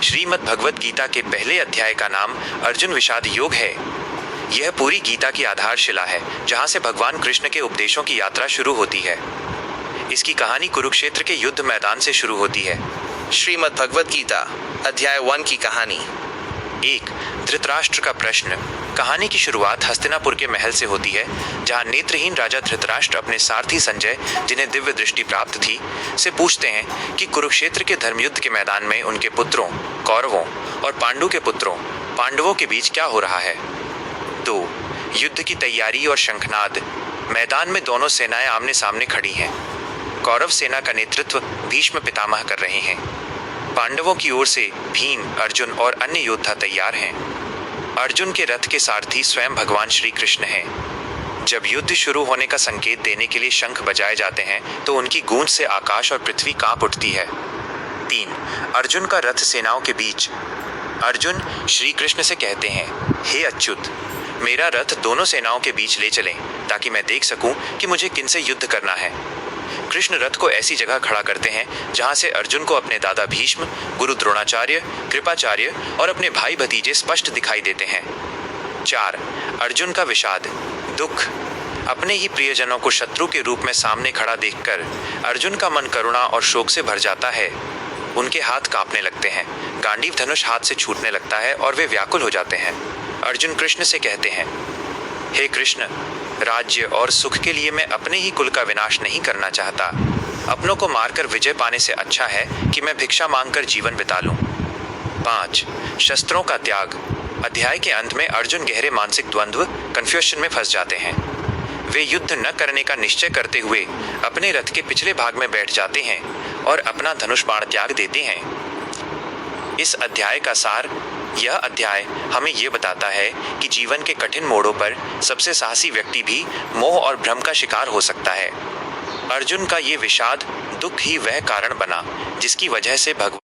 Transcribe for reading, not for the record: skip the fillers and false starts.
श्रीमद् भगवत गीता के पहले अध्याय का नाम अर्जुन विषाद योग है। यह पूरी गीता की आधारशिला है, जहां से भगवान कृष्ण के उपदेशों की यात्रा शुरू होती है। इसकी कहानी कुरुक्षेत्र के युद्ध मैदान से शुरू होती है। श्रीमद् भगवत गीता अध्याय 1 की कहानी। 1. धृतराष्ट्र का प्रश्न। कहानी की शुरुआत हस्तिनापुर के महल से होती है, जहां नेत्रहीन राजा धृतराष्ट्र अपने सारथी संजय, जिन्हें दिव्य दृष्टि प्राप्त थी, से पूछते हैं कि कुरुक्षेत्र के धर्मयुद्ध के मैदान में उनके पुत्रों कौरवों और पांडु के पुत्रों पांडवों के बीच क्या हो रहा है। 2. युद्ध की तैयारी और शंखनाद। मैदान में दोनों सेनाएं आमने सामने खड़ी हैं। कौरव सेना का नेतृत्व भीष्म पितामह कर रहे हैं। पांडवों की ओर से भीम, अर्जुन और अन्य योद्धा तैयार हैं। अर्जुन के रथ के सारथी स्वयं भगवान श्री कृष्ण हैं। जब युद्ध शुरू होने का संकेत देने के लिए शंख बजाए जाते हैं, तो उनकी गूंज से आकाश और पृथ्वी कांप उठती है। 3. अर्जुन का रथ सेनाओं के बीच। अर्जुन श्री कृष्ण से कहते हैं, हे अच्युत, मेरा रथ दोनों सेनाओं के बीच ले चलें, ताकि मैं देख सकूं कि मुझे किनसे युद्ध करना है। कृष्ण रथ को ऐसी जगह खड़ा करते हैं जहां से अर्जुन को अपने दादा भीष्म, गुरु द्रोणाचार्य, कृपाचार्य और अपने भाई भतीजे स्पष्ट दिखाई देते हैं। 4. अर्जुन का विषाद, दुख। अपने ही प्रियजनों को शत्रु के रूप में सामने खड़ा देखकर अर्जुन का मन करुणा और शोक से भर जाता है। उनके हाथ कांपने लगते हैं, गांडीव धनुष हाथ से छूटने लगता है और वे व्याकुल हो जाते हैं। अर्जुन कृष्ण से कहते हैं, हे कृष्ण, राज्य और सुख के लिए मैं अपने ही कुल का विनाश नहीं करना चाहता। अपनों को मारकर विजय पाने से अच्छा है कि मैं भिक्षा मांगकर जीवन बिता लूं। 5. शस्त्रों का त्याग। अध्याय के अंत में अर्जुन गहरे मानसिक द्वंद्व कन्फ्यूजन में फंस जाते हैं। वे युद्ध न करने का निश्चय करते हुए अपने रथ के पिछले भाग में बैठ जाते हैं और अपना धनुष बाण त्याग देते हैं। इस अध्याय का सार। यह अध्याय हमें ये बताता है कि जीवन के कठिन मोड़ों पर सबसे साहसी व्यक्ति भी मोह और भ्रम का शिकार हो सकता है। अर्जुन का ये विषाद दुख ही वह कारण बना जिसकी वजह से भगवान